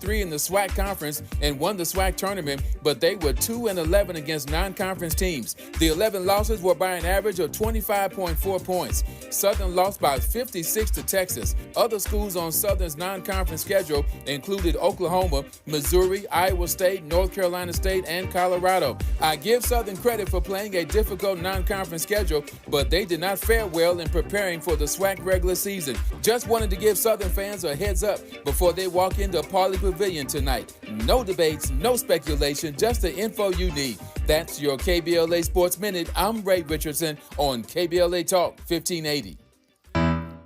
2-3 in the SWAC conference and won the SWAC tournament, but they were 2-11 against non-conference teams. The 11 losses were by an average of 25.4 points. Southern lost by 56 to Texas. Other schools on Southern's non-conference schedule included Oklahoma, Missouri, Iowa State, North Carolina State, and Colorado. I give Southern credit for playing a difficult non-conference schedule, but they did not fare well in preparing for the SWAC regular season. Just wanted to give Southern fans a heads up before they walk into Pauley Pavilion tonight. No debates, no speculation, just the info you need. That's your KBLA Sports Minute. I'm Ray Richardson on KBLA Talk 1580.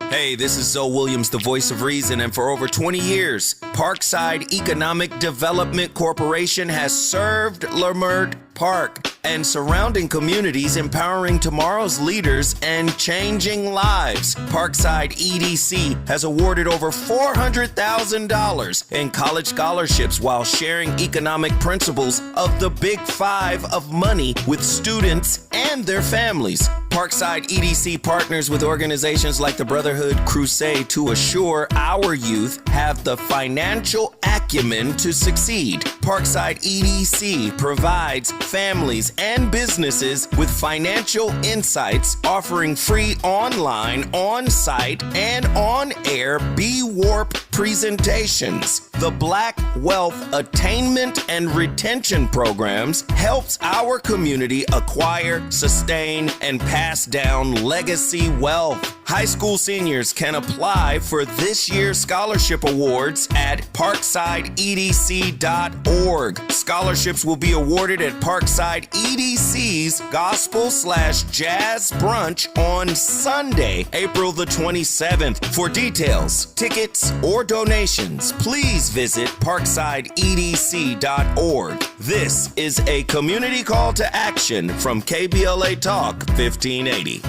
Hey, this is Zoe Williams, the voice of reason, and for over 20 years, Parkside Economic Development Corporation has served Leimert Park and surrounding communities, empowering tomorrow's leaders and changing lives. Parkside EDC has awarded over $400,000 in college scholarships while sharing economic principles of the Big Five of money with students and their families. Parkside EDC partners with organizations like the Brotherhood Crusade to assure our youth have the financial acumen to succeed. Parkside EDC provides families and businesses with financial insights, offering free online, on-site, and on-air B-Warp presentations. The Black Wealth Attainment and Retention Programs helps our community acquire, sustain, and pass down legacy wealth. High school seniors can apply for this year's scholarship awards at parksideedc.org. Scholarships will be awarded at Parkside EDC's Gospel/Jazz Brunch on Sunday, April the 27th. For details, tickets, or donations, please visit parksideedc.org. This is a community call to action from KBLA Talk 1580.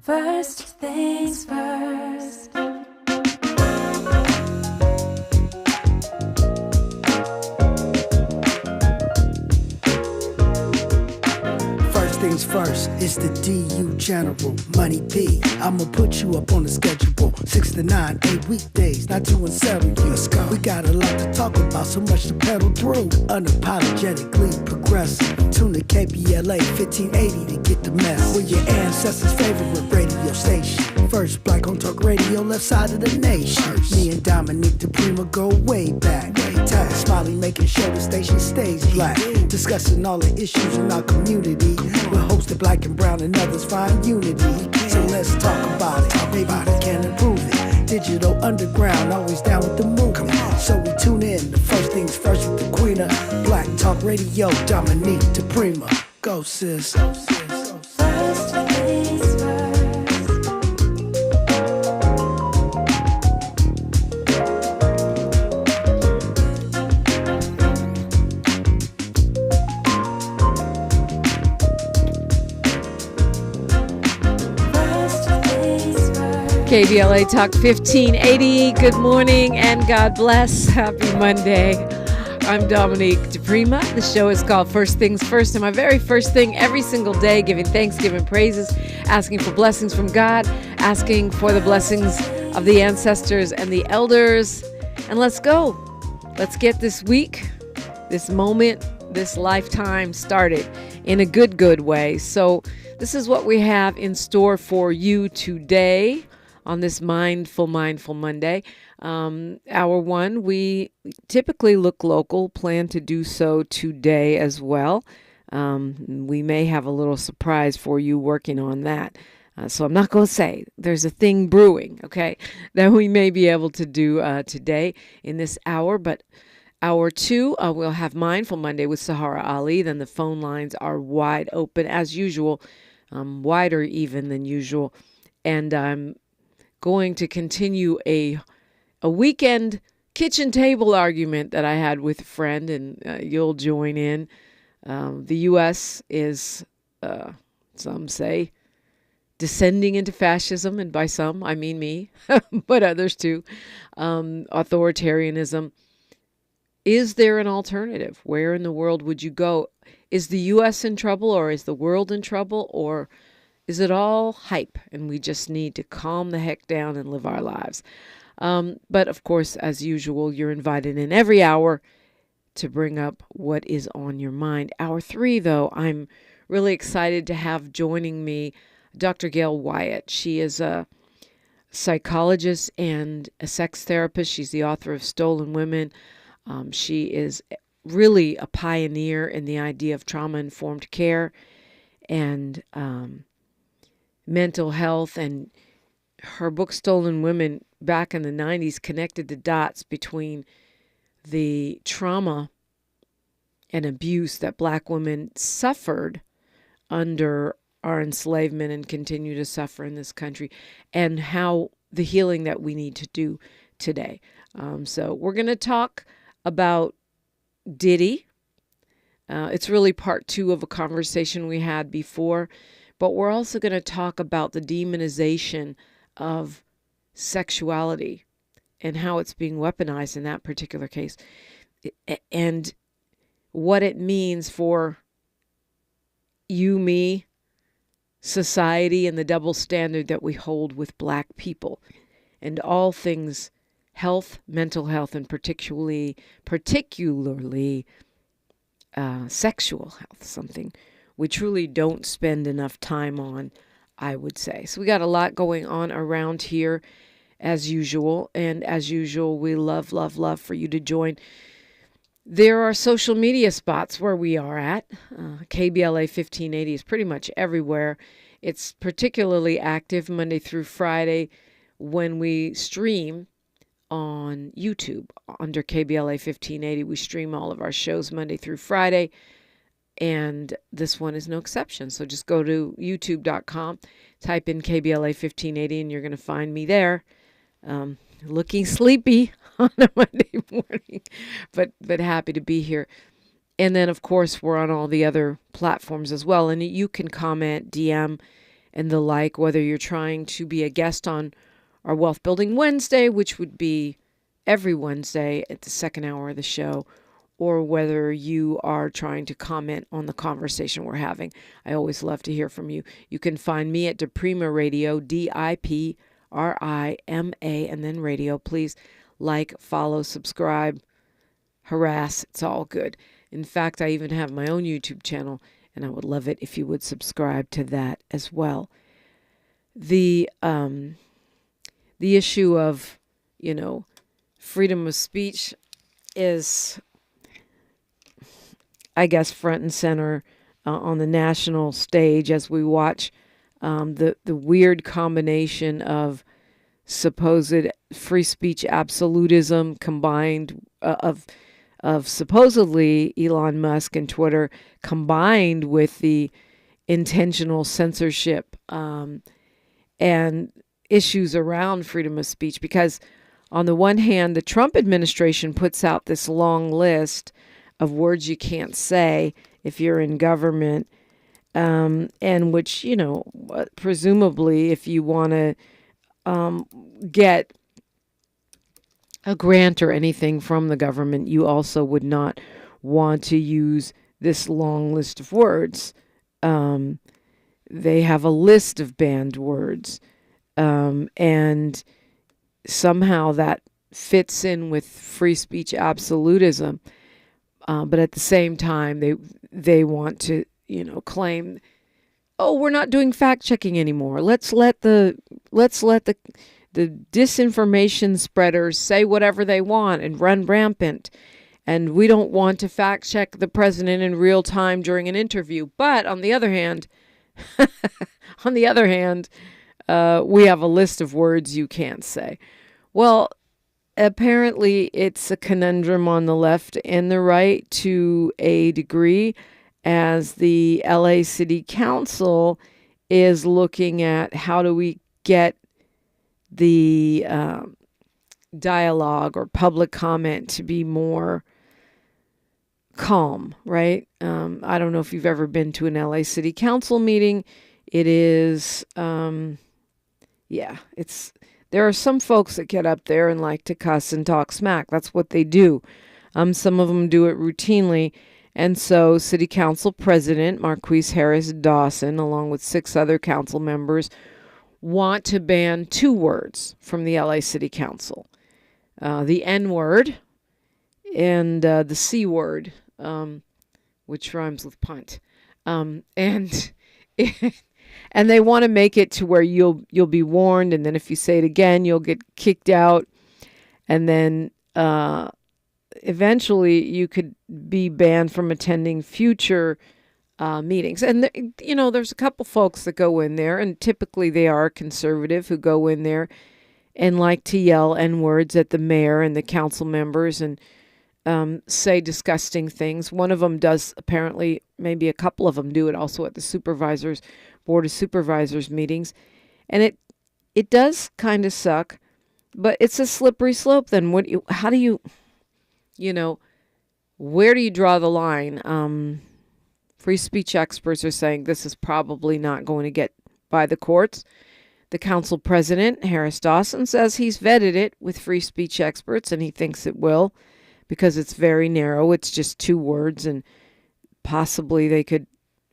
First things first. Things first, it's the DU General, Money B. I'ma put you up on the schedule. 6 to 9, 8 weekdays, not to unsettle you. Let's go. We got a lot to talk about, so much to pedal through. Unapologetically progressive. Tune to KBLA 1580 to get the mess. We're your ancestors' favorite radio station. First black on talk radio, left side of the nation. Me and Dominique DiPrima go way back. Tag Smiley making sure the station stays black. Discussing all the issues in our community. We're hosted black and brown and others find unity. So let's talk about it. Maybe we can improve it. Digital underground, always down with the movement. So we tune in. The first things first with the queen of Black Talk Radio, Dominique DiPrima. Go sis. First things first. KBLA Talk 1580. Good morning and God bless. Happy Monday. I'm Dominique DiPrima. The show is called First Things First. And my very first thing every single day, giving thanks, giving praises, asking for blessings from God, asking for the blessings of the ancestors and the elders. And let's go. Let's get this week, this moment, this lifetime started in a good way. So this is what we have in store for you today. On this Mindful Monday. Hour one, we typically look local, plan to do so today as well. We may have a little surprise for you working on that. So I'm not going to say there's a thing brewing, okay, that we may be able to do today in this hour. But hour two, we'll have Mindful Monday with Sahara Ali. Then the phone lines are wide open as usual, wider even than usual. And I'm going to continue a weekend kitchen table argument that I had with a friend, and you'll join in. The U.S. is, some say, descending into fascism, and by some, I mean me, but others too. Authoritarianism. Is there an alternative? Where in the world would you go? Is the U.S. in trouble, or is the world in trouble, or is it all hype and we just need to calm the heck down and live our lives? But of course, as usual, you're invited in every hour to bring up what is on your mind. Hour 3, though, I'm really excited to have joining me Dr. Gail Wyatt. She is a psychologist and a sex therapist. She's the author of Stolen Women. She is really a pioneer in the idea of trauma-informed care and mental health. And her book, Stolen Women, back in the 90s, connected the dots between the trauma and abuse that Black women suffered under our enslavement and continue to suffer in this country, and how the healing that we need to do today. So we're going to talk about Diddy. It's really part 2 of a conversation we had before, but we're also going to talk about the demonization of sexuality and how it's being weaponized in that particular case, and what it means for you, me, society, and the double standard that we hold with Black people, and all things health, mental health, and particularly sexual health, something we truly don't spend enough time on, I would say. So we got a lot going on around here, as usual. And as usual, we love for you to join. There are social media spots where we are at. KBLA 1580 is pretty much everywhere. It's particularly active Monday through Friday when we stream on YouTube under KBLA 1580. We stream all of our shows Monday through Friday, and this one is no exception. So just go to youtube.com, type in KBLA 1580, and you're going to find me there. Looking sleepy on a Monday morning, but happy to be here. And then, of course, we're on all the other platforms as well. And you can comment, DM, and the like, whether you're trying to be a guest on our Wealth Building Wednesday, which would be every Wednesday at the second hour of the show, or whether you are trying to comment on the conversation we're having. I always love to hear from you. You can find me at DiPrima Radio, DiPrima, and then radio. Please like, follow, subscribe, harass. It's all good. In fact, I even have my own YouTube channel, and I would love it if you would subscribe to that as well. The issue of, freedom of speech is, I guess, front and center on the national stage as we watch the weird combination of supposed free speech absolutism combined of supposedly Elon Musk and Twitter, combined with the intentional censorship and issues around freedom of speech. Because on the one hand, the Trump administration puts out this long list of words you can't say if you're in government, and which, presumably if you want to get a grant or anything from the government, you also would not want to use this long list of words. They have a list of banned words, and somehow that fits in with free speech absolutism. But at the same time, they want to, claim, oh, we're not doing fact checking anymore. Let's let the disinformation spreaders say whatever they want and run rampant. And we don't want to fact check the president in real time during an interview. But on the other hand, we have a list of words you can't say. Well, apparently it's a conundrum on the left and the right to a degree, as the LA City Council is looking at how do we get the dialogue or public comment to be more calm, right? I don't know if you've ever been to an LA City Council meeting. It is, there are some folks that get up there and like to cuss and talk smack. That's what they do. Some of them do it routinely. And so City Council President Marquise Harris Dawson, along with 6 other council members, want to ban 2 words from the LA City Council. The N word and the C word, which rhymes with punt. And and they want to make it to where you'll be warned, and then if you say it again, you'll get kicked out, and then eventually you could be banned from attending future meetings. And there's a couple folks that go in there, and typically they are conservative, who go in there and like to yell N-words at the mayor and the council members and say disgusting things. One of them does, apparently, maybe a couple of them do it also at the Board of Supervisors meetings. And it does kind of suck, but it's a slippery slope. Then how do you, where do you draw the line? Free speech experts are saying this is probably not going to get by the courts. The council president, Harris Dawson, says he's vetted it with free speech experts and he thinks it will, because it's very narrow. It's just 2 words, and possibly they could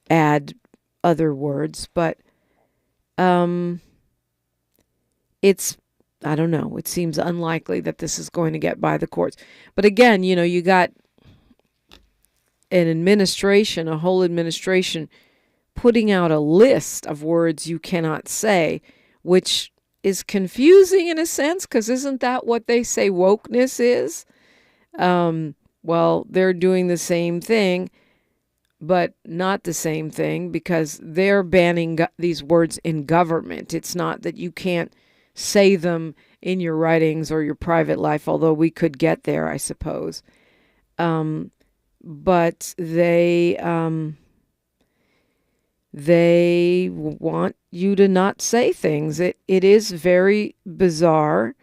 add other words, but it's, I don't know, it seems unlikely that this is going to get by the courts. But again, you got a whole administration putting out a list of words you cannot say, which is confusing in a sense, because isn't that what they say wokeness is? Well, they're doing the same thing, but not the same thing, because they're banning these words in government. It's not that you can't say them in your writings or your private life, although we could get there, I suppose. But they want you to not say things. It is very bizarre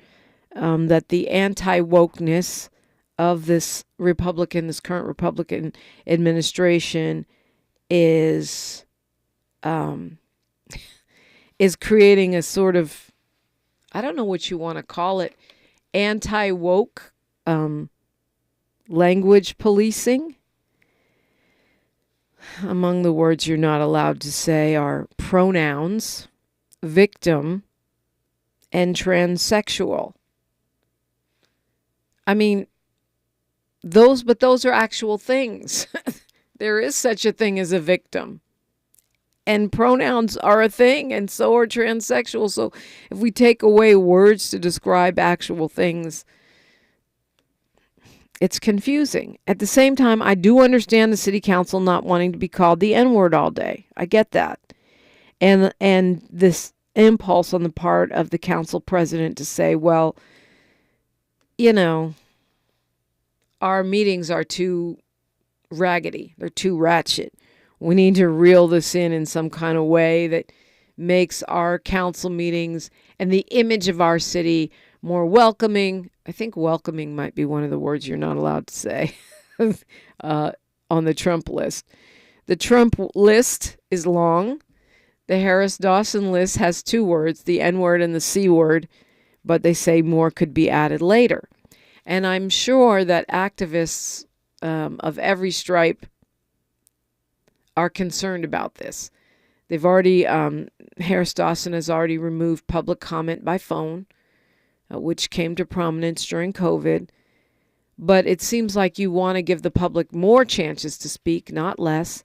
that the anti-wokeness of this current Republican administration is creating a sort of, I don't know what you want to call it, anti-woke language policing. Among the words you're not allowed to say are pronouns, victim, and transsexual. I mean, those are actual things. There is such a thing as a victim. And pronouns are a thing, and so are transsexual. So if we take away words to describe actual things, it's confusing. At the same time, I do understand the city council not wanting to be called the N-word all day. I get that. And this impulse on the part of the council president to say, well, our meetings are too raggedy. They're too ratchet. We need to reel this in some kind of way that makes our council meetings and the image of our city more welcoming. I think welcoming might be one of the words you're not allowed to say on the Trump list. The Trump list is long. The Harris-Dawson list has 2 words, the N-word and the C word, but they say more could be added later. And I'm sure that activists of every stripe are concerned about this. They've already, Harris-Dawson has already removed public comment by phone, which came to prominence during COVID. But it seems like you want to give the public more chances to speak, not less.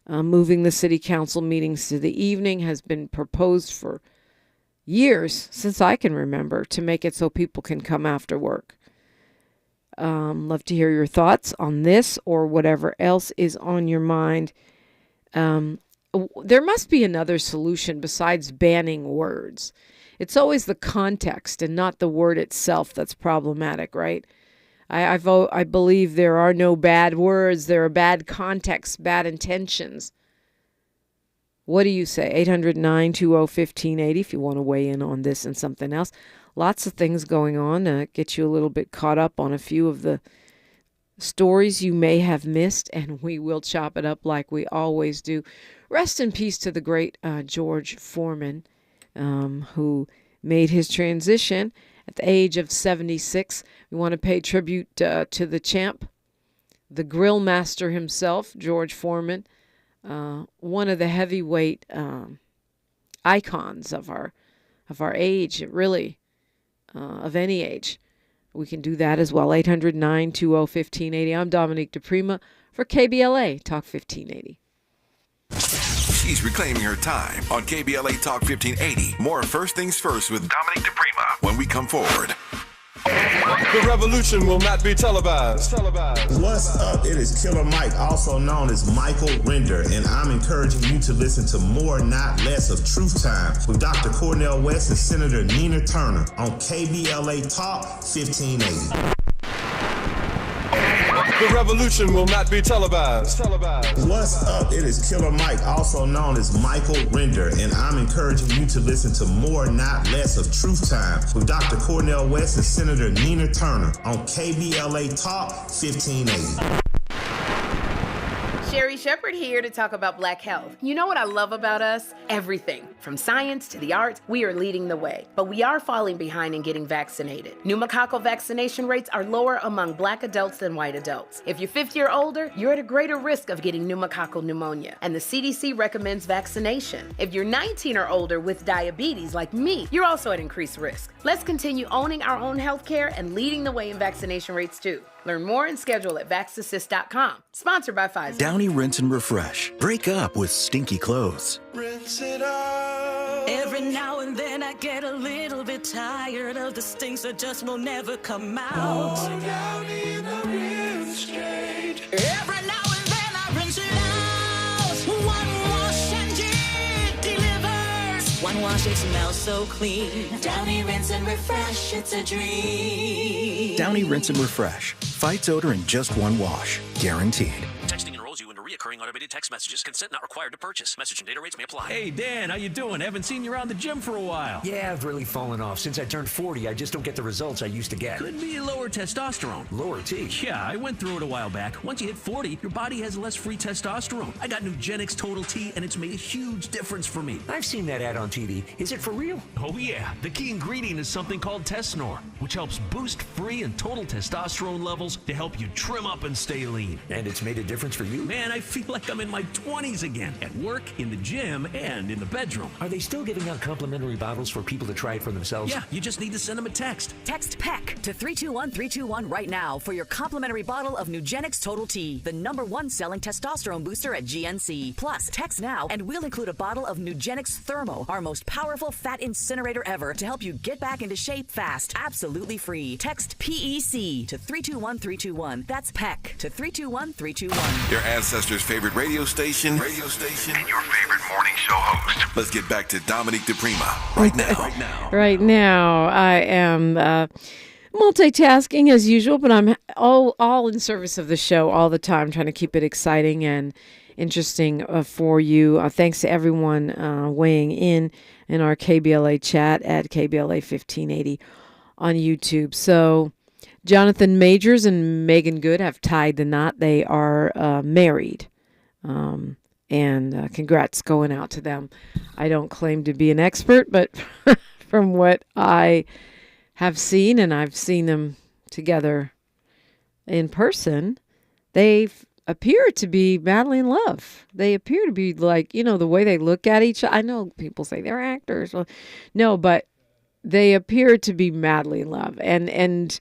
Moving the city council meetings to the evening has been proposed for years, since I can remember, to make it so people can come after work. Love to hear your thoughts on this or whatever else is on your mind. There must be another solution besides banning words. It's always the context and not the word itself that's problematic, right? I believe there are no bad words. There are bad contexts, bad intentions. What do you say? 800-920-1580 if you want to weigh in on this and something else. Lots of things going on. Get you a little bit caught up on a few of the stories you may have missed, and we will chop it up like we always do. Rest in peace to the great George Foreman, who made his transition at the age of 76. We want to pay tribute to the champ, the grill master himself, George Foreman, one of the heavyweight icons of our of our age, really, of any age. We can do that as well. 800-920-1580. I'm Dominique DiPrima for KBLA Talk 1580. She's reclaiming her time on KBLA Talk 1580. More First Things First with Dominique DiPrima when we come forward. The revolution will not be televised. What's up? It is Killer Mike, also known as Michael Render, and I'm encouraging you to listen to more, not less, of Truth Time with Dr. Cornel West and Senator Nina Turner on KBLA Talk 1580. The revolution will not be televised. What's up? It is Killer Mike, also known as Michael Render, and I'm encouraging you to listen to more, not less, of Truth Time with Dr. Cornel West and Senator Nina Turner on KBLA Talk 1580. Sherry Shepherd here to talk about Black health. You know what I love about us? Everything. From science to the arts, we are leading the way. But we are falling behind in getting vaccinated. Pneumococcal vaccination rates are lower among Black adults than white adults. If you're 50 or older, you're at a greater risk of getting pneumococcal pneumonia. And the CDC recommends vaccination. If you're 19 or older with diabetes like me, you're also at increased risk. Let's continue owning our own healthcare and leading the way in vaccination rates too. Learn more and schedule at vaxassist.com. Sponsored by Pfizer. Downy Rinse and Refresh. Break up with stinky clothes. Rinse it out. Every now and then I get a little bit tired of the stinks that just will never come out. Pour Downy in a rinse straight. Every now and then I rinse it out. One wash and it delivers. One wash, it smells so clean. Downy Rinse and Refresh, it's a dream. Downy Rinse and Refresh. Fights odor in just one wash. Guaranteed. Texting enrolls you into reoccurring automated text messages. Consent not required to purchase. Message and data rates may apply. Hey, Dan, how you doing? Haven't seen you around the gym for a while. Yeah, I've really fallen off. Since I turned 40, I just don't get the results I used to get. Could be lower testosterone. Lower T? Yeah, I went through it a while back. Once you hit 40, your body has less free testosterone. I got Nugenix Total T, and it's made a huge difference for me. I've seen that ad on TV. Is it for real? Oh, yeah. The key ingredient is something called Tesnor, which helps boost free and total testosterone levels to help you trim up and stay lean. And it's made a difference for you? Man, I feel like I'm in my 20s again. At work, in the gym, and in the bedroom. Are they still giving out complimentary bottles for people to try it for themselves? Yeah, you just need to send them a text. Text PEC to 321321 right now for your complimentary bottle of Nugenix Total T, the #1 selling testosterone booster at GNC. Plus, text now and we'll include a bottle of Nugenix Thermo, our most powerful fat incinerator ever, to help you get back into shape fast. Absolutely free. Text PEC to 321321. That's PEC to 321321. Your ancestors' favorite radio station, and your favorite morning show host. Let's get back to Dominique DiPrima right now. Right now, I am multitasking as usual, but I'm all in service of the show all the time, trying to keep it exciting and interesting for you. Thanks to everyone weighing in our KBLA chat at KBLA 1580 on YouTube. So Jonathan Majors and Megan Good have tied the knot. They are married. And congrats going out to them. I don't claim to be an expert, but from what I have seen, and I've seen them together in person, they appear to be madly in love. They appear to be like, the way they look at each other. I know people say they're actors. Well, no, but they appear to be madly in love and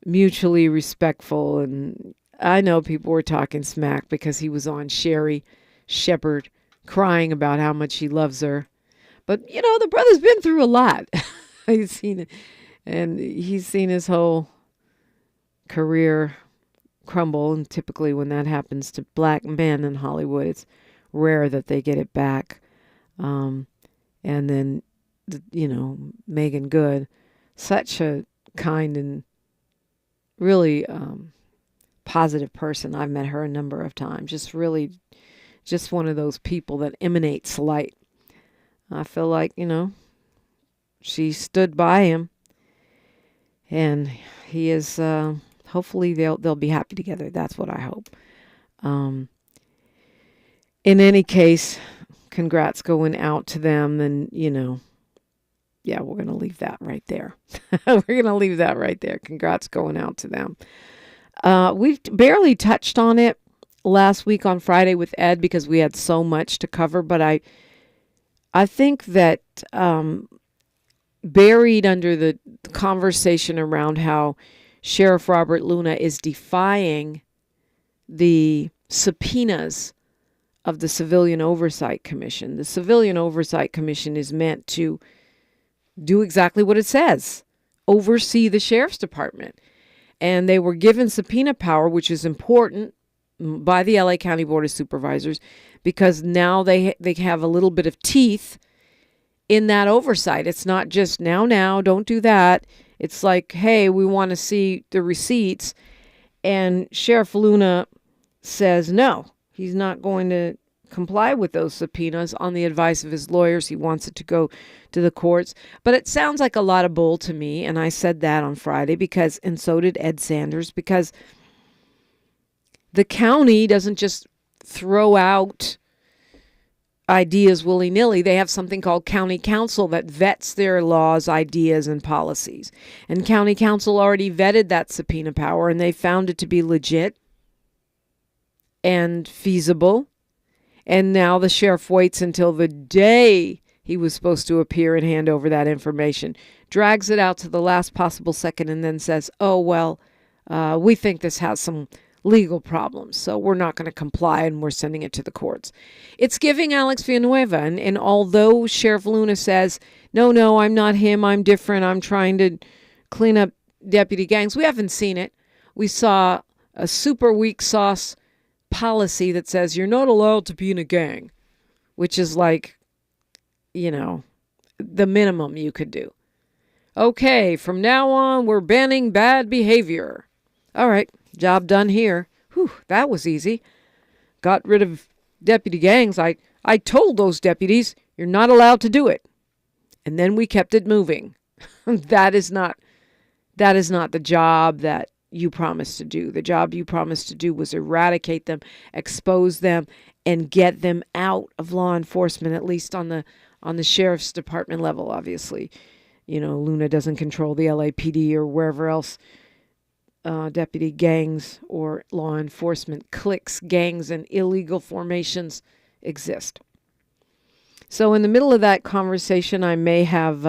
mutually respectful. And I know people were talking smack because he was on Sherry Shepherd crying about how much he loves her. But, the brother's been through a lot. He's seen it. And he's seen his whole career crumble. And typically when that happens to black men in Hollywood, it's rare that they get it back. And then, Megan Good, such a kind and really positive person. I've met her a number of times. Just one of those people that emanates light. I feel like, she stood by him. And he is, hopefully they'll be happy together. That's what I hope. In any case, congrats going out to them. And, yeah, we're going to leave that right there. We're going to leave that right there. Congrats going out to them. We've barely touched on it last week on Friday with Ed because we had so much to cover. But I think that buried under the conversation around how Sheriff Robert Luna is defying the subpoenas of the Civilian Oversight Commission. The Civilian Oversight Commission is meant to do exactly what it says, oversee the Sheriff's Department. And they were given subpoena power, which is important, by the LA County Board of Supervisors, because now they have a little bit of teeth in that oversight. It's not just now, don't do that. It's like, hey, we want to see the receipts. And Sheriff Luna says no, he's not going to comply with those subpoenas on the advice of his lawyers. He wants it to go to the courts. But it sounds like a lot of bull to me, and I said that on Friday, and so did Ed Sanders, because the county doesn't just throw out ideas willy-nilly. They have something called county council that vets their laws, ideas, and policies. And county council already vetted that subpoena power, and they found it to be legit and feasible. And now the sheriff waits until the day he was supposed to appear and hand over that information, drags it out to the last possible second, and then says, oh, well, we think this has some legal problems, so we're not going to comply, and we're sending it to the courts. It's giving Alex Villanueva, and although Sheriff Luna says, no, I'm not him, I'm different, I'm trying to clean up deputy gangs, we haven't seen it. We saw a super weak sauce policy that says you're not allowed to be in a gang, which is like, the minimum you could do. Okay, from now on, we're banning bad behavior. All right. Job done here. Whew, that was easy. Got rid of deputy gangs. I told those deputies, you're not allowed to do it. And then we kept it moving. That is not the job that you promised to do. The job you promised to do was eradicate them, expose them, and get them out of law enforcement, at least on the sheriff's department level, obviously. Luna doesn't control the LAPD or wherever else deputy gangs or law enforcement cliques, gangs, and illegal formations exist. So in the middle of that conversation, I may have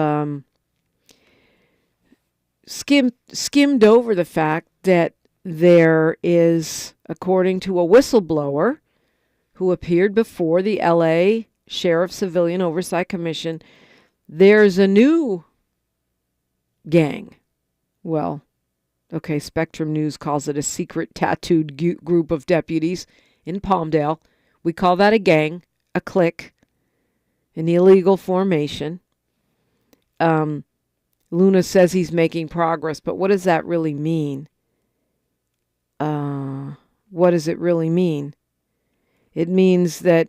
skimmed over the fact that there is, according to a whistleblower who appeared before the LA Sheriff Civilian Oversight Commission, there's a new gang. Well, okay, Spectrum News calls it a secret tattooed group of deputies in Palmdale. We call that a gang, a clique, an illegal formation. Luna says he's making progress, but what does that really mean? What does it really mean? It means that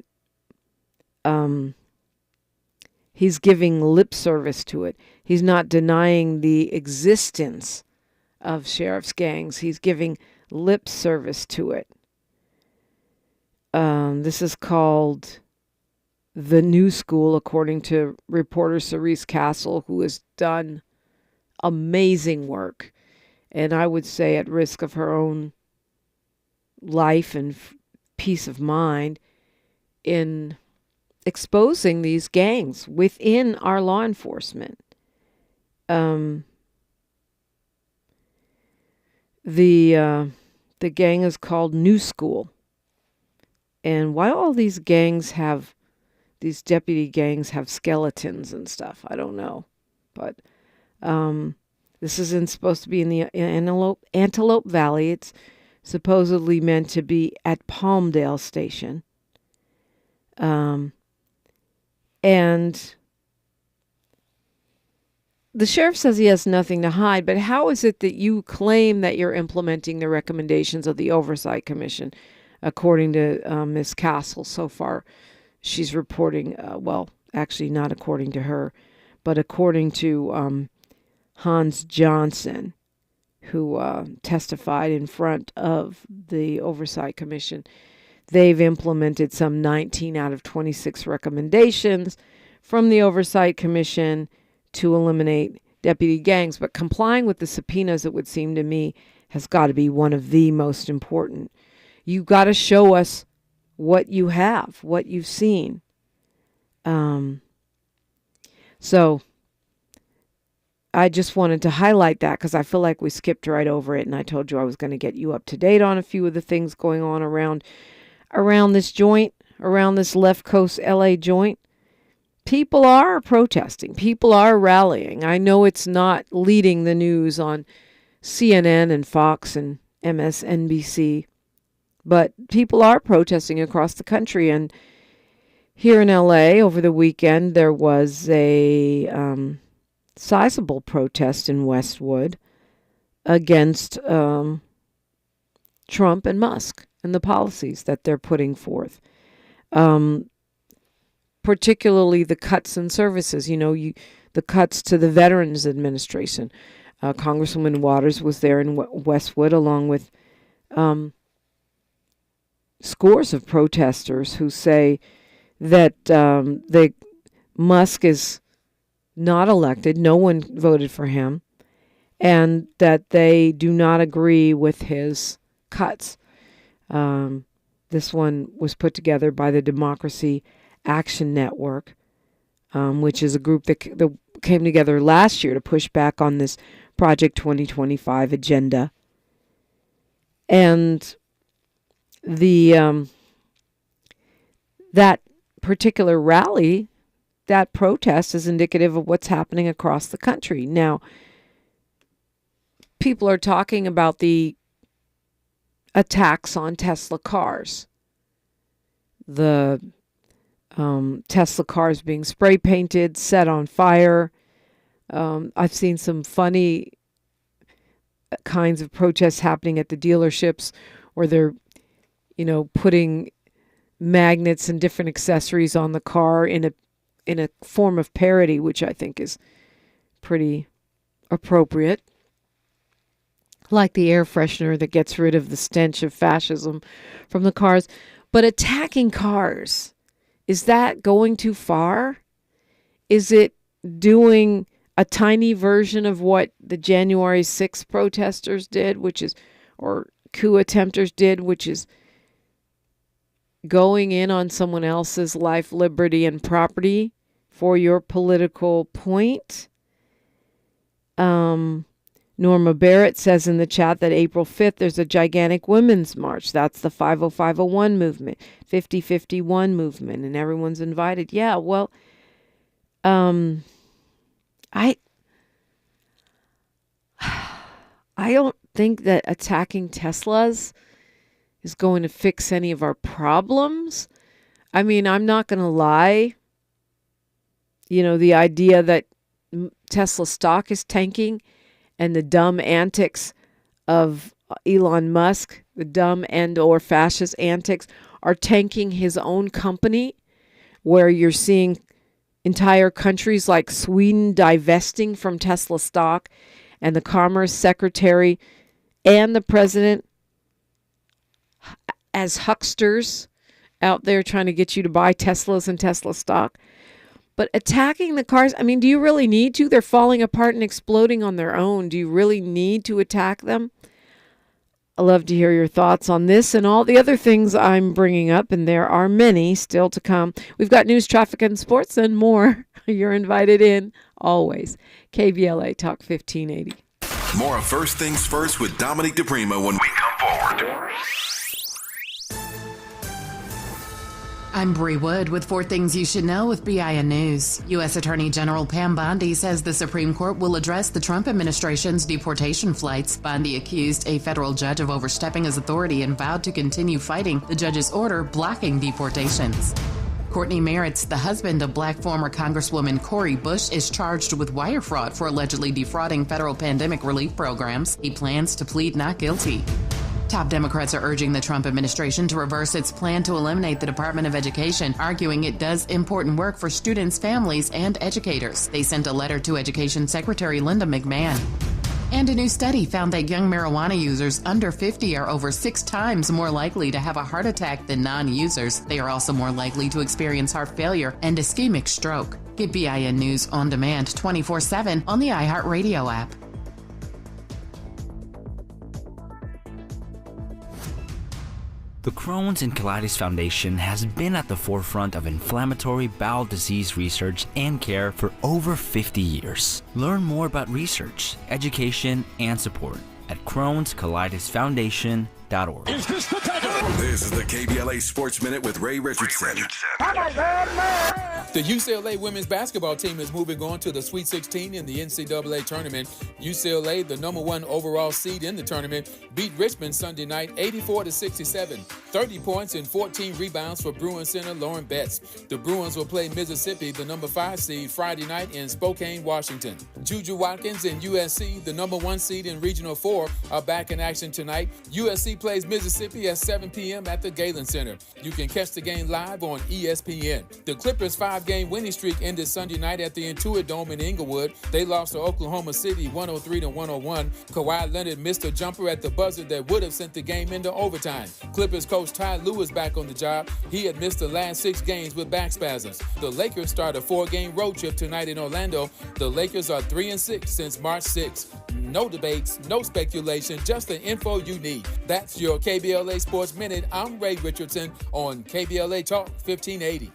he's giving lip service to it. He's not denying the existence of sheriff's gangs. He's giving lip service to it. This is called the New School, according to reporter Cerise Castle, who has done amazing work, and I would say at risk of her own life and peace of mind, in exposing these gangs within our law enforcement. The gang is called New School. And why all these deputy gangs have skeletons and stuff, I don't know. But this isn't supposed to be in the Antelope Valley. It's supposedly meant to be at Palmdale Station. And the sheriff says he has nothing to hide, but how is it that you claim that you're implementing the recommendations of the Oversight Commission? According to Ms. Castle, so far, she's reporting, actually not according to her, but according to Hans Johnson, who testified in front of the Oversight Commission. They've implemented some 19 out of 26 recommendations from the Oversight Commission to eliminate deputy gangs, but complying with the subpoenas, it would seem to me, has got to be one of the most important. You got to show us what you have, what you've seen. So I just wanted to highlight that because I feel like we skipped right over it. And I told you I was going to get you up to date on a few of the things going on around this joint, around this left coast LA joint. People are protesting. People are rallying. I know it's not leading the news on CNN and Fox and MSNBC, but people are protesting across the country. And here in LA over the weekend, there was a sizable protest in Westwood against Trump and Musk and the policies that they're putting forth. Particularly the cuts in services, the cuts to the Veterans Administration. Congresswoman Waters was there in Westwood along with scores of protesters who say that Musk is not elected, no one voted for him, and that they do not agree with his cuts. This one was put together by the Democracy Action Network, which is a group that came together last year to push back on this Project 2025 agenda. And that particular rally, that protest is indicative of what's happening across the country. Now, people are talking about the attacks on Tesla cars. The Tesla cars being spray painted, set on fire. I've seen some funny kinds of protests happening at the dealerships where they're, putting magnets and different accessories on the car in a form of parody, which I think is pretty appropriate. Like the air freshener that gets rid of the stench of fascism from the cars. But attacking cars, is that going too far? Is it doing a tiny version of what the January 6th protesters did, or coup attempters did, which is going in on someone else's life, liberty, and property for your political point? Norma Barrett says in the chat that April 5th, there's a gigantic women's march. That's the 50501 movement, 5051 movement, and everyone's invited. Yeah, well, I don't think that attacking Teslas is going to fix any of our problems. I mean, I'm not going to lie. The idea that Tesla stock is tanking and the dumb antics of Elon Musk, the dumb and or fascist antics, are tanking his own company, where you're seeing entire countries like Sweden divesting from Tesla stock, and the Commerce Secretary and the President as hucksters out there trying to get you to buy Teslas and Tesla stock. But attacking the cars, I mean, do you really need to? They're falling apart and exploding on their own. Do you really need to attack them? I'd love to hear your thoughts on this and all the other things I'm bringing up, and there are many still to come. We've got news, traffic, and sports and more. You're invited in always. KBLA Talk 1580. More of First Things First with Dominique DiPrima when we come forward. I'm Bree Wood with 4 Things You Should Know with BIN News. U.S. Attorney General Pam Bondi says the Supreme Court will address the Trump administration's deportation flights. Bondi accused a federal judge of overstepping his authority and vowed to continue fighting the judge's order blocking deportations. Courtney Merritt's, the husband of Black former Congresswoman Cori Bush, is charged with wire fraud for allegedly defrauding federal pandemic relief programs. He plans to plead not guilty. Top Democrats are urging the Trump administration to reverse its plan to eliminate the Department of Education, arguing it does important work for students, families, and educators. They sent a letter to Education Secretary Linda McMahon. And a new study found that young marijuana users under 50 are over 6 times more likely to have a heart attack than non-users. They are also more likely to experience heart failure and ischemic stroke. Get BIN News on demand 24/7 on the iHeartRadio app. The The Crohn's and Colitis Foundation has been at the forefront of inflammatory bowel disease research and care for over 50 years. Learn more about research, education, and support at Crohn'sColitisFoundation.org. This is the KBLA Sports Minute with Ray Richardson. The UCLA women's basketball team is moving on to the Sweet 16 in the NCAA tournament. UCLA, the number 1 overall seed in the tournament, beat Richmond Sunday night 84-67. 30 points and 14 rebounds for Bruins center Lauren Betts. The Bruins will play Mississippi, the number 5 seed, Friday night in Spokane, Washington. Juju Watkins and USC, the number 1 seed in Regional 4, are back in action tonight. USC plays Mississippi at 7 p.m. at the Galen Center. You can catch the game live on ESPN. The Clippers' 5-game winning streak ended Sunday night at the Intuit Dome in Inglewood. They lost to Oklahoma City 103-101. Kawhi Leonard missed a jumper at the buzzer that would have sent the game into overtime. Clippers coach Ty Lue is back on the job. He had missed the last 6 games with back spasms. The Lakers start a 4-game road trip tonight in Orlando. The Lakers are 3-6 since March 6th. No debates, no speculation, just the info you need. That's your KBLA Sports Minute. I'm Ray Richardson on KBLA Talk 1580.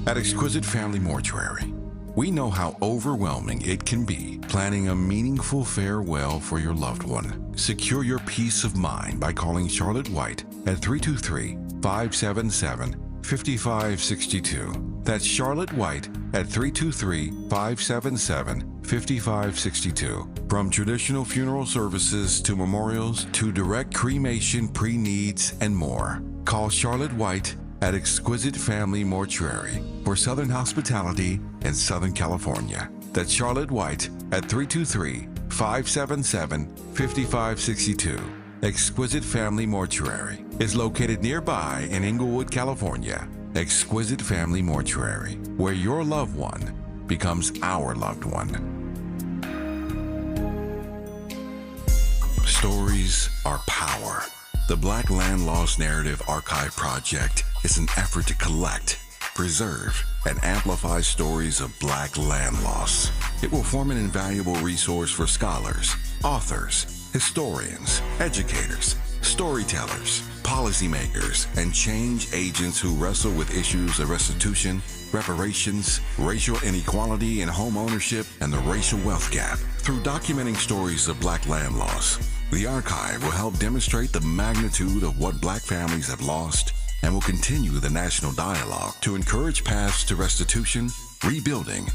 At Exquisite Family Mortuary, we know how overwhelming it can be planning a meaningful farewell for your loved one. Secure your peace of mind by calling Charlotte White at 323-577-5562. That's Charlotte White at 323-577-5562. From traditional funeral services to memorials to direct cremation, pre-needs, and more. Call Charlotte White at Exquisite Family Mortuary for Southern hospitality in Southern California. That's Charlotte White at 323-577-5562. Exquisite Family Mortuary is located nearby in Inglewood, California. Exquisite Family Mortuary, where your loved one becomes our loved one. Stories are power. The Black Land Lost Narrative Archive Project is an effort to collect, preserve, and amplify stories of Black land loss. It will form an invaluable resource for scholars, authors, historians, educators, storytellers, policymakers, and change agents who wrestle with issues of restitution, reparations, racial inequality in home ownership, and the racial wealth gap. Through documenting stories of Black land loss, the archive will help demonstrate the magnitude of what Black families have lost and will continue the national dialogue to encourage paths to restitution, rebuilding,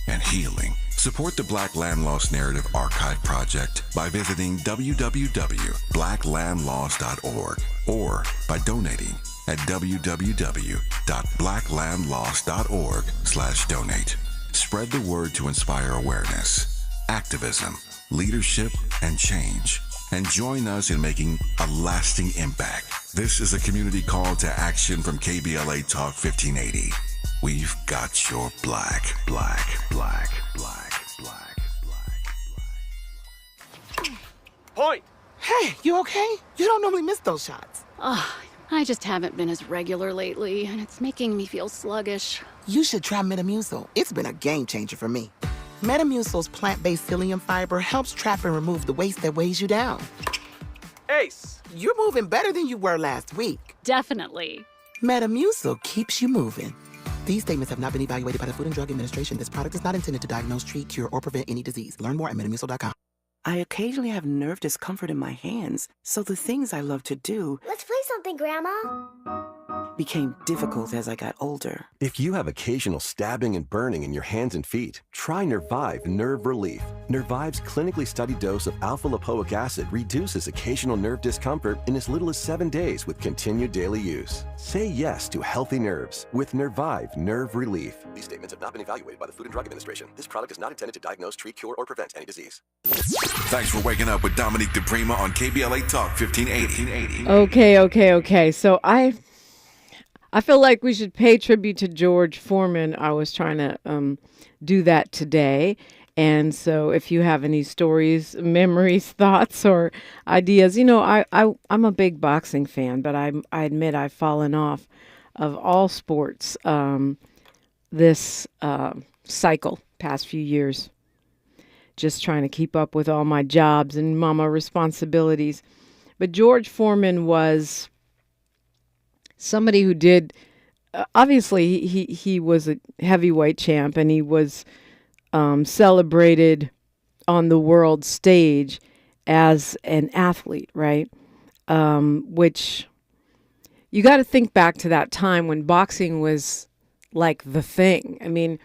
and healing. Support the Black Land Lost Narrative Archive Project by visiting www.blacklandlost.org or by donating at www.blacklandlost.org/donate. Spread the word to inspire awareness, activism, leadership, and change. And join us in making a lasting impact. This is a community call to action from KBLA Talk 1580. We've got your black. Point! Hey, you okay? You don't normally miss those shots. I just haven't been as regular lately, and it's making me feel sluggish. You should try Metamucil. It's been a game changer for me. Metamucil's plant-based psyllium fiber helps trap and remove the waste that weighs you down. Ace! You're moving better than you were last week. Definitely. Metamucil keeps you moving. These statements have not been evaluated by the Food and Drug Administration. This product is not intended to diagnose, treat, cure, or prevent any disease. Learn more at Metamucil.com. I occasionally have nerve discomfort in my hands, so the things I love to do... Let's play something, Grandma. ...became difficult as I got older. If you have occasional stabbing and burning in your hands and feet, try Nervive Nerve Relief. Nervive's clinically studied dose of alpha-lipoic acid reduces occasional nerve discomfort in as little as 7 days with continued daily use. Say yes to healthy nerves with Nervive Nerve Relief. These statements have not been evaluated by the Food and Drug Administration. This product is not intended to diagnose, treat, cure, or prevent any disease. Thanks for waking up with Dominique DiPrima on KBLA Talk 1580. Okay. So I feel like we should pay tribute to George Foreman. I was trying to do that today. And so if you have any stories, memories, thoughts, or ideas, I'm a big boxing fan, but I admit I've fallen off of all sports this cycle, past few years. just trying to keep up with all my jobs and mama responsibilities. But George Foreman was somebody who did, obviously he was a heavyweight champ, and he was celebrated on the world stage as an athlete, right? Which you got to think back to that time when boxing was like the thing. I mean,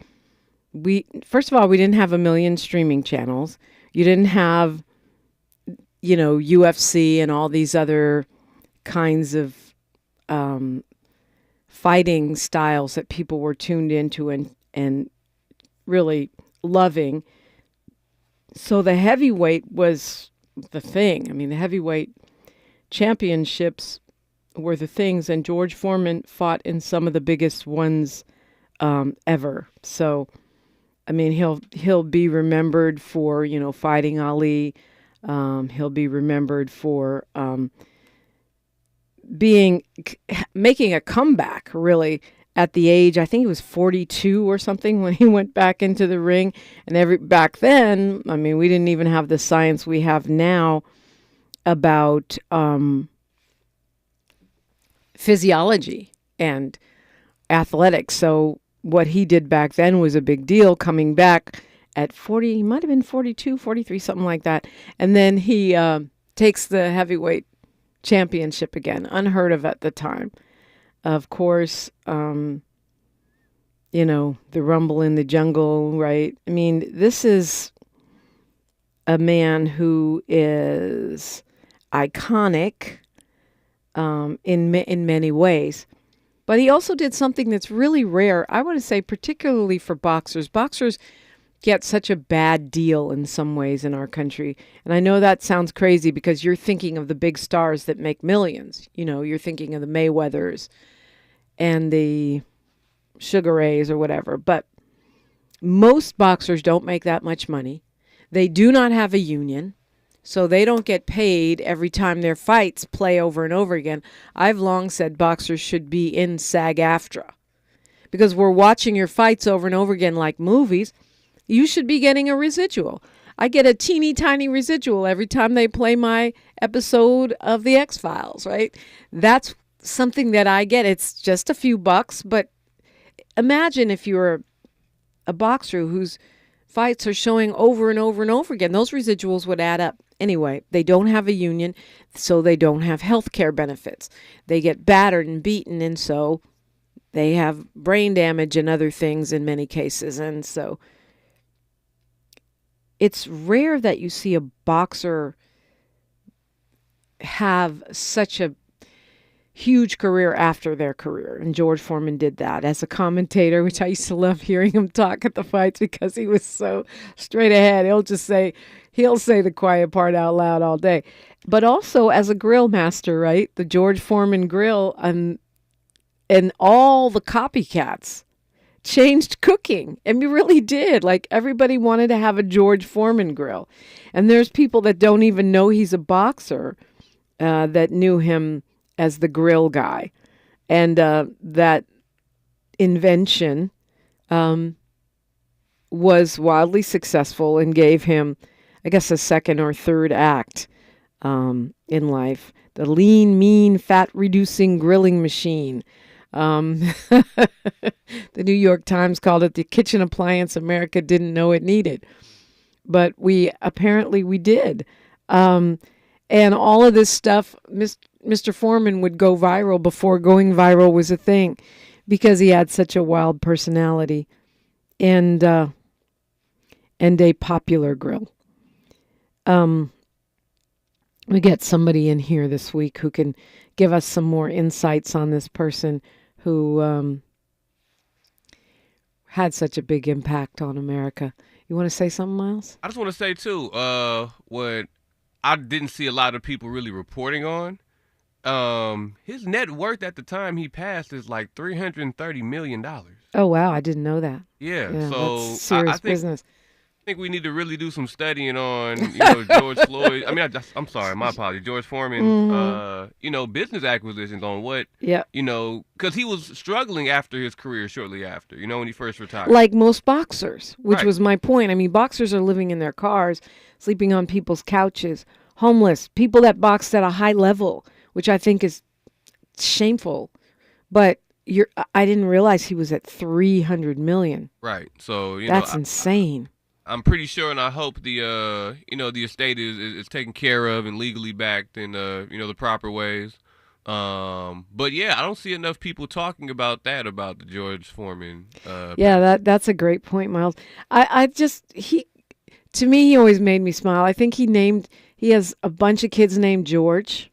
first of all, we didn't have a million streaming channels. You didn't have, UFC and all these other kinds of fighting styles that people were tuned into and really loving. So the heavyweight was the thing. I mean, the heavyweight championships were the things, and George Foreman fought in some of the biggest ones ever. So, I mean, he'll be remembered for, fighting Ali. He'll be remembered for making a comeback, really, at the age, I think he was 42 or something when he went back into the ring. And back then, I mean, we didn't even have the science we have now about physiology and athletics. So what he did back then was a big deal, coming back at 40, he might have been 42, 43, something like that. And then he takes the heavyweight championship again, unheard of at the time. Of course, the rumble in the jungle, right? I mean, this is a man who is iconic in many ways. But he also did something that's really rare, I want to say, particularly for boxers. Boxers get such a bad deal in some ways in our country. And I know that sounds crazy because you're thinking of the big stars that make millions. You're thinking of the Mayweathers and the Sugar Rays or whatever. But most boxers don't make that much money. They do not have a union, so they don't get paid every time their fights play over and over again. I've long said boxers should be in SAG-AFTRA because we're watching your fights over and over again like movies. You should be getting a residual. I get a teeny tiny residual every time they play my episode of The X-Files, right? That's something that I get. It's just a few bucks, but imagine if you're a boxer whose fights are showing over and over and over again. Those residuals would add up. Anyway, they don't have a union, so they don't have health care benefits. They get battered and beaten, and so they have brain damage and other things in many cases. And so it's rare that you see a boxer have such a huge career after their career. And George Foreman did that as a commentator, which I used to love hearing him talk at the fights because he was so straight ahead. He'll say the quiet part out loud all day. But also as a grill master, right? The George Foreman grill and all the copycats changed cooking. And we really did. Like, everybody wanted to have a George Foreman grill. And there's people that don't even know he's a boxer that knew him as the grill guy. And that invention was wildly successful and gave him, I guess, a second or third act in life. The lean, mean, fat-reducing grilling machine. The New York Times called it the kitchen appliance America didn't know it needed. But we did. And all of this stuff, Mr. Foreman would go viral before going viral was a thing because he had such a wild personality and a popular grill. We get somebody in here this week who can give us some more insights on this person who had such a big impact on America. You want to say something, Miles? I just want to say, too, what I didn't see a lot of people really reporting on. His net worth at the time he passed is like $330 million. Oh, wow. I didn't know that. Yeah, so that's serious business. think we need to really do some studying on, George Floyd. I mean, I'm sorry, my apologies. George Foreman, business acquisitions on what, because he was struggling after his career, shortly after, when he first retired. Like most boxers, which Right. was my point. I mean, boxers are living in their cars, sleeping on people's couches, homeless, people that boxed at a high level, which I think is shameful. But I didn't realize he was at 300 million. Right. So, That's insane. I'm pretty sure, and I hope the the estate is taken care of and legally backed in the proper ways. But yeah, I don't see enough people talking about the George Foreman. That's a great point, Miles. To me, he always made me smile. I think he has a bunch of kids named George,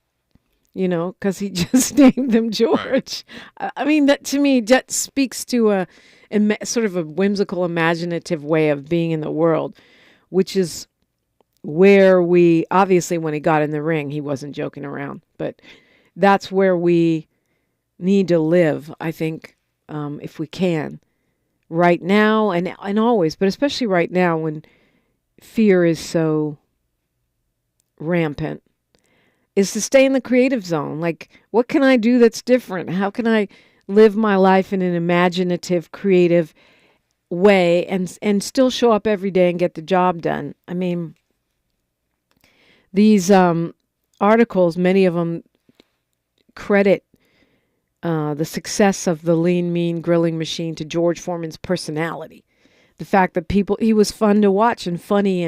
because he just named them George. Right. I mean, that to me, that speaks to sort of a whimsical, imaginative way of being in the world, which is where obviously when he got in the ring, he wasn't joking around, but that's where we need to live, I think, if we can, right now and always, but especially right now when fear is so rampant, is to stay in the creative zone. Like, what can I do that's different? How can I live my life in an imaginative, creative way and still show up every day and get the job done? I mean, these articles, many of them credit the success of the lean, mean grilling machine to George Foreman's personality. The fact that he was fun to watch and funny,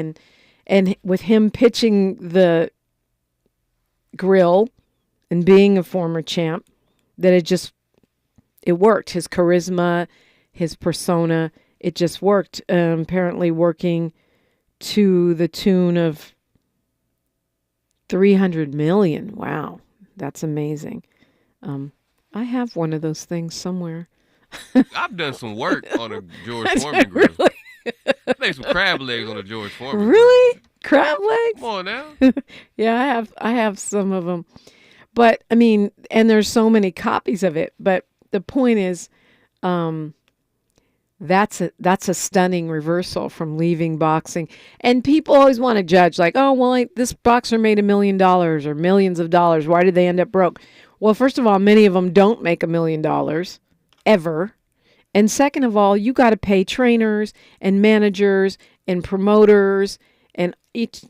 and with him pitching the grill and being a former champ, that it worked. His charisma, his persona, it just worked. Apparently working to the tune of 300 million. Wow, that's amazing. I have one of those things somewhere. I've done some work on a George Foreman grill. Really? I made some crab legs on a George Foreman Really? grill. Crab legs? Come on now. Yeah, I have some of them. But I mean, and there's so many copies of it, but the point is that's a stunning reversal from leaving boxing. And people always want to judge, like, oh, well, this boxer made $1 million or millions of dollars. Why did they end up broke? Well, first of all, many of them don't make $1 million ever. And second of all, you got to pay trainers and managers and promoters and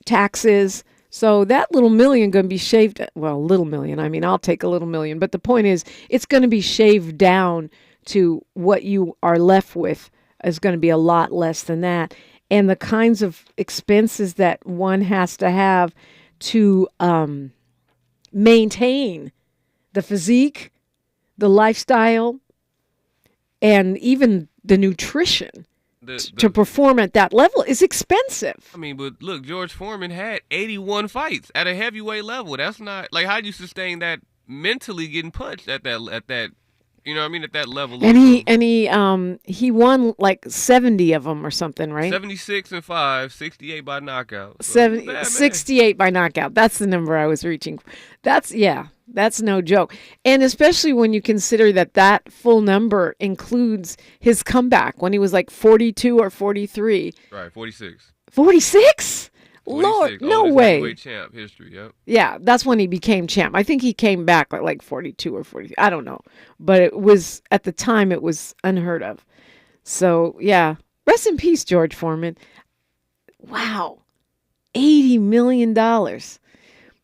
taxes. So that little million going to be shaved. Well, little million. I mean, I'll take a little million. But the point is, it's going to be shaved down to what you are left with is going to be a lot less than that. And the kinds of expenses that one has to have to maintain the physique, the lifestyle, and even the nutrition to perform at that level is expensive. I mean, but look, George Foreman had 81 fights at a heavyweight level. That's not like, how do you sustain that mentally, getting punched at that you know what I mean, at that level. And he won like 70 of them or something, right? 76-5, 68 by knockout. 68 by knockout. That's the number I was reaching. That's no joke. And especially when you consider that full number includes his comeback when he was like 42 or 43. Right, 46. 46? Lord, no way. Heavyweight champ history, yep. Yeah, that's when he became champ. I think he came back at like 42 or 40. I don't know. But it was, at the time, it was unheard of. So, yeah. Rest in peace, George Foreman. Wow. $80 million.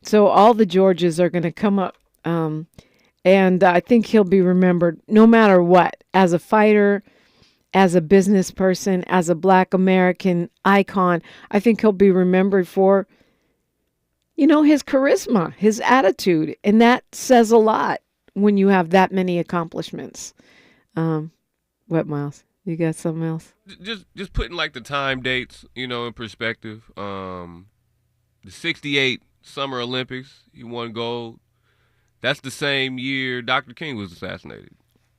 So all the Georges are going to come up. And I think he'll be remembered no matter what. As a fighter, as a business person, as a Black American icon, I think he'll be remembered for, his charisma, his attitude. And that says a lot when you have that many accomplishments. What, Miles? You got something else? Just putting like the time dates, in perspective. The 68 Summer Olympics, he won gold. That's the same year Dr. King was assassinated.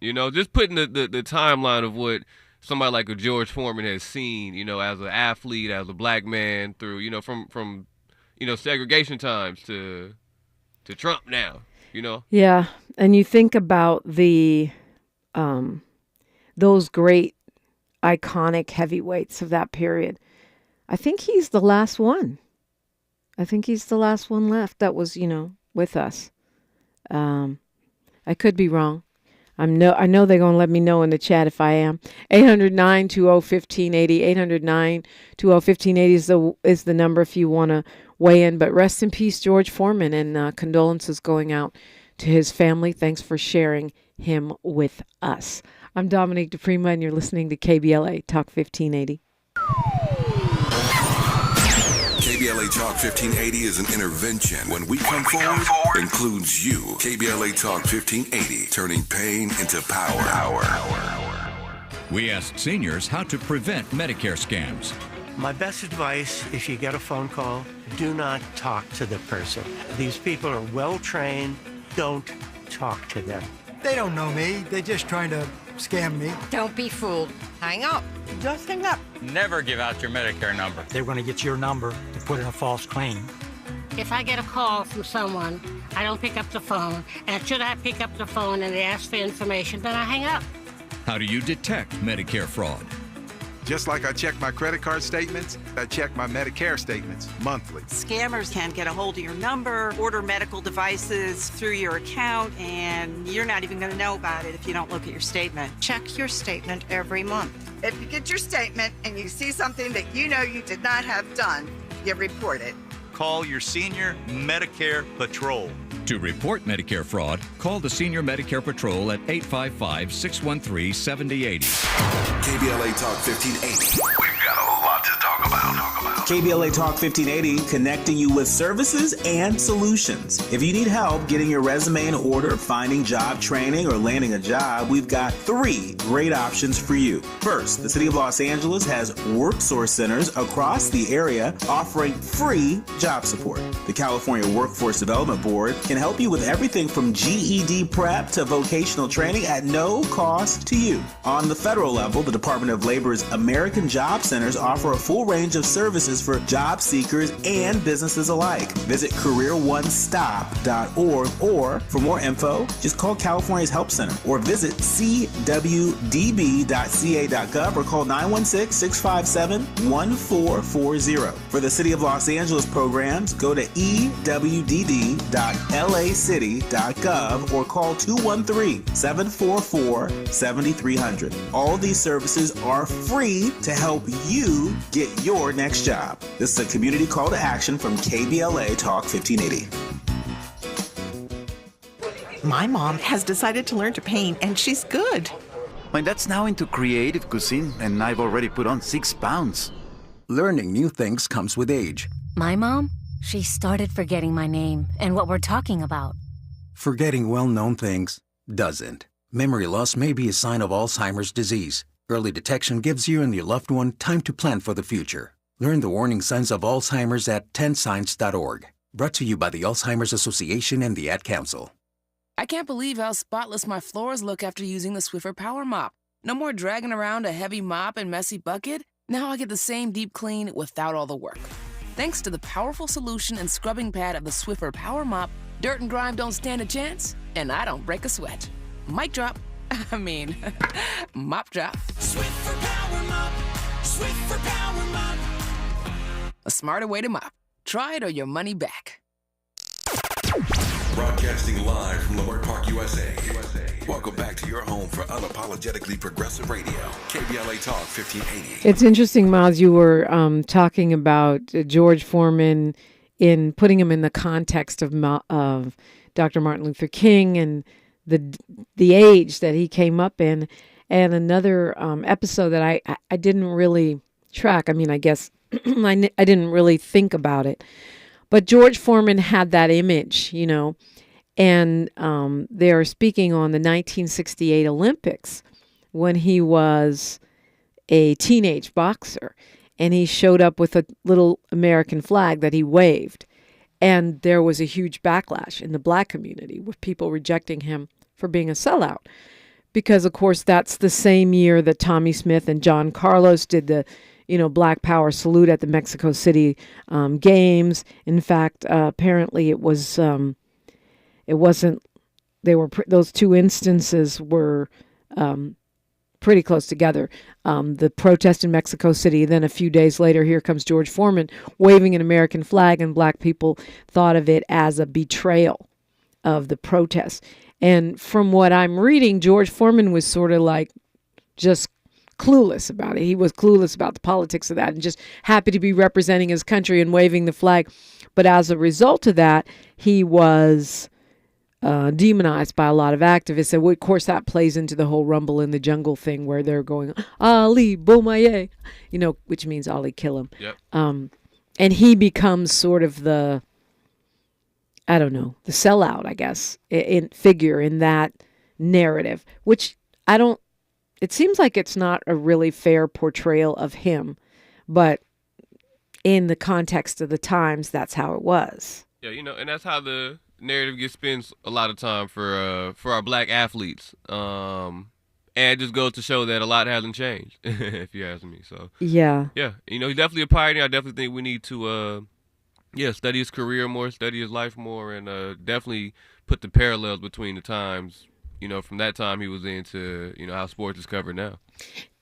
Just putting the timeline of what somebody like a George Foreman has seen, as an athlete, as a Black man, through, from segregation times to Trump now, Yeah, and you think about the those great iconic heavyweights of that period. I think he's the last one. I think he's the last one left that was, with us. I could be wrong. I know they're going to let me know in the chat if I am. 800-920-1580. 800-920-1580 is the number if you want to weigh in. But rest in peace, George Foreman, and condolences going out to his family. Thanks for sharing him with us. I'm Dominique DiPrima, and you're listening to KBLA Talk 1580. KBLA Talk 1580 is an intervention. When we come forward, includes you. KBLA Talk 1580, turning pain into power. We asked seniors how to prevent Medicare scams. My best advice, if you get a phone call, do not talk to the person. These people are well trained. Don't talk to them. They don't know me. They're just trying to scam me. Don't be fooled. Hang up. Just hang up. Never give out your Medicare number. They're going to get your number to put in a false claim. If I get a call from someone, I don't pick up the phone, and should I pick up the phone and they ask for information, then I hang up. How do you detect Medicare fraud? Just like I check my credit card statements, I check my Medicare statements monthly. Scammers can get a hold of your number, order medical devices through your account, and you're not even going to know about it if you don't look at your statement. Check your statement every month. If you get your statement and you see something that you know you did not have done, you report it. Call your senior Medicare Patrol. To report Medicare fraud, call the Senior Medicare Patrol at 855-613-7080. KBLA Talk 1580. We've got a lot to talk about. KBLA Talk 1580, connecting you with services and solutions. If you need help getting your resume in order, finding job training, or landing a job, we've got 3 great options for you. First, the City of Los Angeles has worksource centers across the area offering free job support. The California Workforce Development Board can help you with everything from GED prep to vocational training at no cost to you. On the federal level, the Department of Labor's American Job Centers offer a full range of services for job seekers and businesses alike. Visit careeronestop.org, or for more info, just call California's Help Center or visit cwdb.ca.gov or call 916-657-1440. For the City of Los Angeles programs, go to ewdd.lacity.gov or call 213-744-7300. All these services are free to help you get your next job. This is a community call to action from KBLA Talk 1580. My mom has decided to learn to paint, and she's good. My dad's now into creative cuisine, and I've already put on 6 pounds. Learning new things comes with age. My mom, she started forgetting my name and what we're talking about. Forgetting well-known things doesn't. Memory loss may be a sign of Alzheimer's disease. Early detection gives you and your loved one time to plan for the future. Learn the warning signs of Alzheimer's at 10signs.org. Brought to you by the Alzheimer's Association and the Ad Council. I can't believe how spotless my floors look after using the Swiffer Power Mop. No more dragging around a heavy mop and messy bucket. Now I get the same deep clean without all the work. Thanks to the powerful solution and scrubbing pad of the Swiffer Power Mop, dirt and grime don't stand a chance, and I don't break a sweat. Mic drop. Mop drop. Swiffer Power Mop. Swiffer Power Mop. A smarter way to mop. Try it or your money back. Broadcasting live from Leimert Park, USA. Welcome back to your home for unapologetically progressive radio. KBLA Talk 1580. It's interesting, Miles, you were talking about George Foreman in putting him in the context of Dr. Martin Luther King and the age that he came up in. And another episode that I didn't really track. I mean, I guess I didn't really think about it. But George Foreman had that image, and they are speaking on the 1968 Olympics when he was a teenage boxer, and he showed up with a little American flag that he waved. And there was a huge backlash in the black community with people rejecting him for being a sellout. Because, of course, that's the same year that Tommy Smith and John Carlos did the Black Power salute at the Mexico City games. In fact, apparently it wasn't. Those 2 instances were pretty close together. The protest in Mexico City, then a few days later, here comes George Foreman waving an American flag, and black people thought of it as a betrayal of the protest. And from what I'm reading, George Foreman was sort of like just clueless about it. He was clueless about the politics of that and just happy to be representing his country and waving the flag. But as a result of that, he was demonized by a lot of activists. And of course, that plays into the whole Rumble in the Jungle thing where they're going, Ali Bomaye, which means Ali kill him. Yep. And he becomes sort of the sellout, I guess, in figure in that narrative, which it seems like it's not a really fair portrayal of him, but in the context of the times, that's how it was. Yeah, and that's how the narrative gets spent a lot of time for our black athletes. And it just goes to show that a lot hasn't changed, if you ask me. So yeah, he's definitely a pioneer. I definitely think we need to study his career more, study his life more, and definitely put the parallels between the times, from that time he was into, how sports is covered now.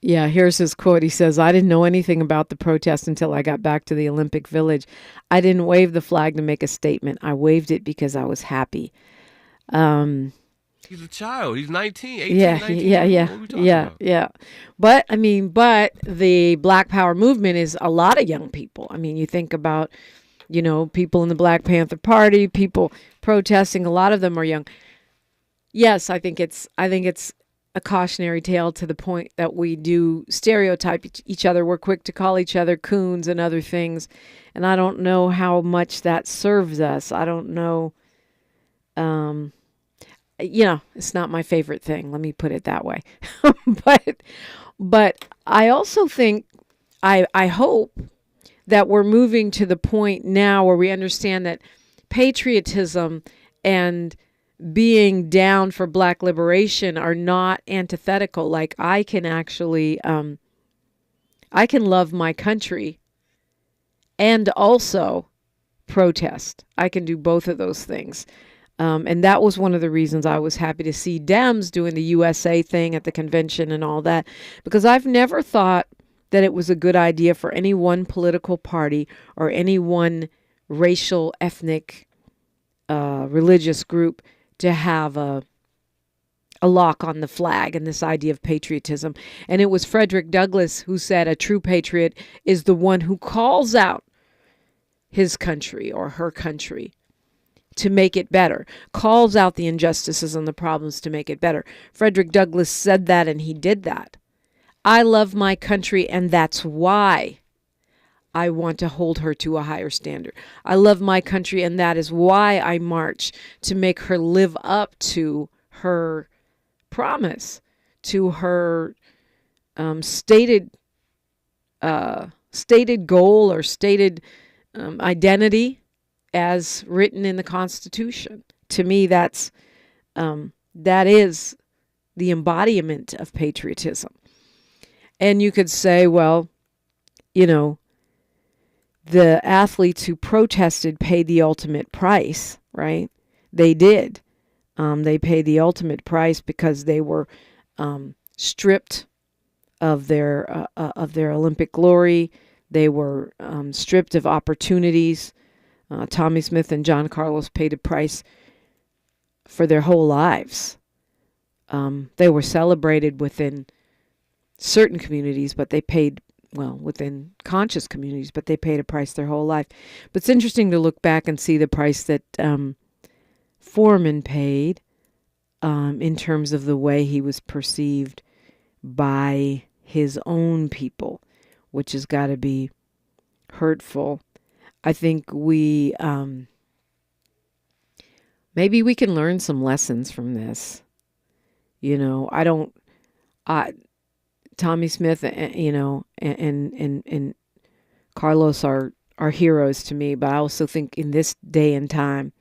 Yeah, here's his quote. He says, "I didn't know anything about the protest until I got back to the Olympic Village. I didn't wave the flag to make a statement. I waved it because I was happy." He's a child. He's 19, 18, 19. Yeah. But the Black Power movement is a lot of young people. I mean, you think about, people in the Black Panther Party, people protesting, a lot of them are young. Yes, I think it's a cautionary tale to the point that we do stereotype each other. We're quick to call each other coons and other things. And I don't know how much that serves us. I don't know. It's not my favorite thing. Let me put it that way. But I also think, I hope that we're moving to the point now where we understand that patriotism and being down for black liberation are not antithetical. Like I can actually, I can love my country and also protest. I can do both of those things. And that was one of the reasons I was happy to see Dems doing the USA thing at the convention and all that, because I've never thought that it was a good idea for any one political party or any one racial, ethnic, religious group to have a lock on the flag and this idea of patriotism. And it was Frederick Douglass who said a true patriot is the one who calls out his country or her country to make it better, calls out the injustices and the problems to make it better. Frederick Douglass said that, and he did that. I love my country, and that's why I want to hold her to a higher standard. I love my country, and that is why I march to make her live up to her promise, to her stated goal or stated identity as written in the Constitution. To me, that is the embodiment of patriotism. And you could say, well, the athletes who protested paid the ultimate price, right? They did. They paid the ultimate price because they were stripped of their Olympic glory. They were stripped of opportunities. Tommy Smith and John Carlos paid a price for their whole lives. They were celebrated within certain communities, but they paid, within conscious communities, but they paid a price their whole life. But it's interesting to look back and see the price that Foreman paid in terms of the way he was perceived by his own people, which has got to be hurtful. I think we, maybe we can learn some lessons from this. Tommy Smith, and Carlos are heroes to me, but I also think in this day and time,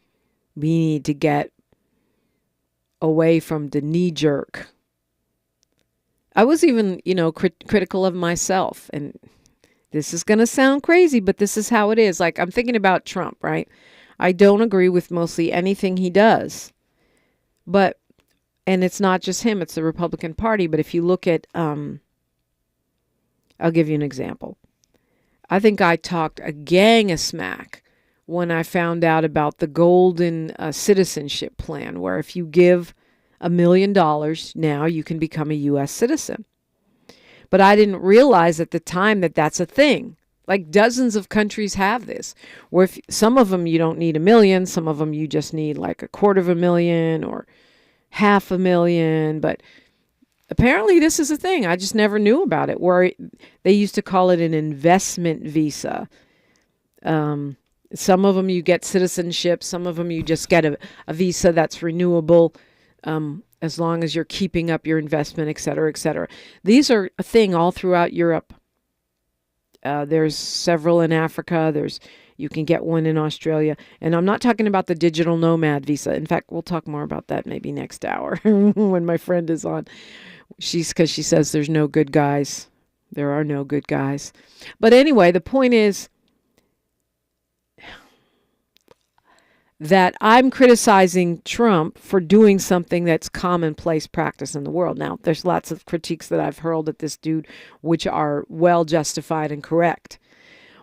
we need to get away from the knee jerk. I was even, critical of myself, and this is going to sound crazy, but this is how it is. Like, I'm thinking about Trump, right? I don't agree with mostly anything he does, but And it's not just him, it's the Republican Party. But if you look at, I'll give you an example. I think I talked a gang of smack when I found out about the golden citizenship plan, where if you give $1 million now, you can become a U.S. citizen. But I didn't realize at the time that that's a thing. Like dozens of countries have this, where if, some of them you don't need $1 million, some of them you just need like $250,000 or $500,000. But apparently this is a thing. I just never knew about it, where they used to call it an investment visa. Some of them you get citizenship. Some of them you just get a visa that's renewable as long as you're keeping up your investment, et cetera, et cetera. These are a thing all throughout Europe. There's several in Africa. You can get one in Australia. And I'm not talking about the digital nomad visa. In fact, we'll talk more about that maybe next hour when my friend is on. Because she says there's no good guys. There are no good guys. But anyway, the point is that I'm criticizing Trump for doing something that's commonplace practice in the world. Now, there's lots of critiques that I've hurled at this dude, which are well justified and correct.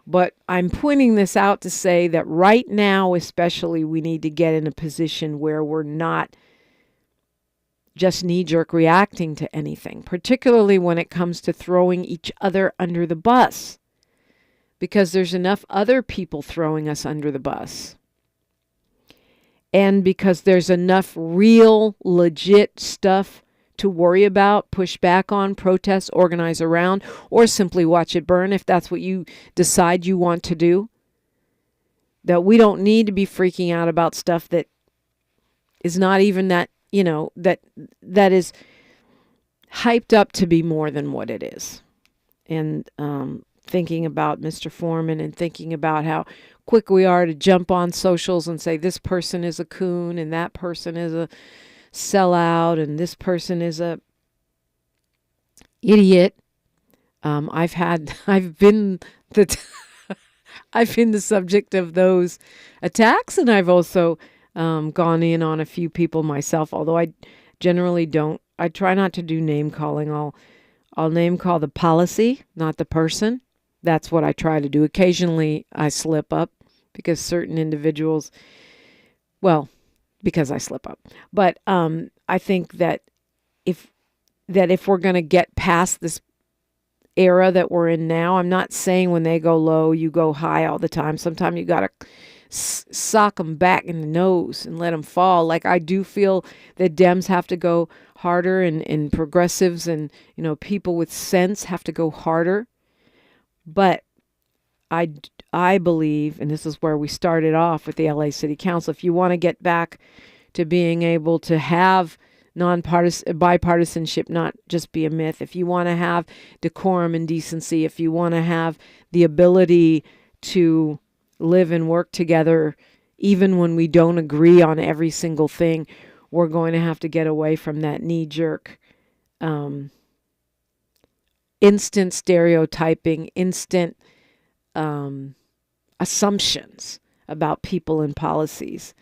But I'm pointing this out to say that right now, especially, we need to get in a position where we're not just knee-jerk reacting to anything, particularly when it comes to throwing each other under the bus, because there's enough other people throwing us under the bus. And because there's enough real, legit stuff to worry about, push back on, protest, organize around, or simply watch it burn if that's what you decide you want to do. That we don't need to be freaking out about stuff that is not even that, that is hyped up to be more than what it is. And thinking about Mr. Foreman and thinking about how quick we are to jump on socials and say this person is a coon and that person is a sellout and this person is a idiot. I've been the subject of those attacks, and I've also gone in on a few people myself, although I generally don't. I try not to do name calling. I'll name call the policy, not the person. That's what I try to do. Occasionally I slip up because certain individuals, because I slip up. But I think that if we're going to get past this era that we're in now, I'm not saying when they go low, you go high all the time. Sometimes you got to sock them back in the nose and let them fall. Like I do feel that Dems have to go harder and progressives and, people with sense have to go harder. But I believe, and this is where we started off with the LA City Council, if you want to get back to being able to have bipartisanship not just be a myth, if you want to have decorum and decency, if you want to have the ability to live and work together, even when we don't agree on every single thing, we're going to have to get away from that knee-jerk, instant stereotyping, instant assumptions about people and policies,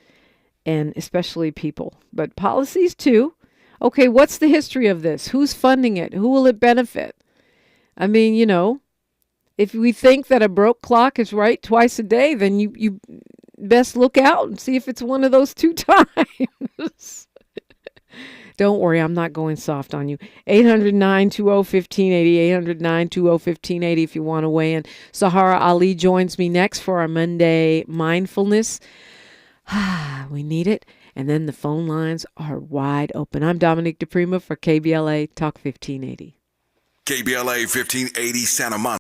and especially people, but policies too. Okay, what's the history of this? Who's funding it? Who will it benefit? I mean, if we think that a broke clock is right twice a day, then you best look out and see if it's one of those 2 times. Don't worry, I'm not going soft on you. 800-920-1580, 800-920-1580 if you want to weigh in. Sahara Ali joins me next for our Monday mindfulness. We need it. And then the phone lines are wide open. I'm Dominique DiPrima for KBLA Talk 1580. KBLA 1580 Santa Monica.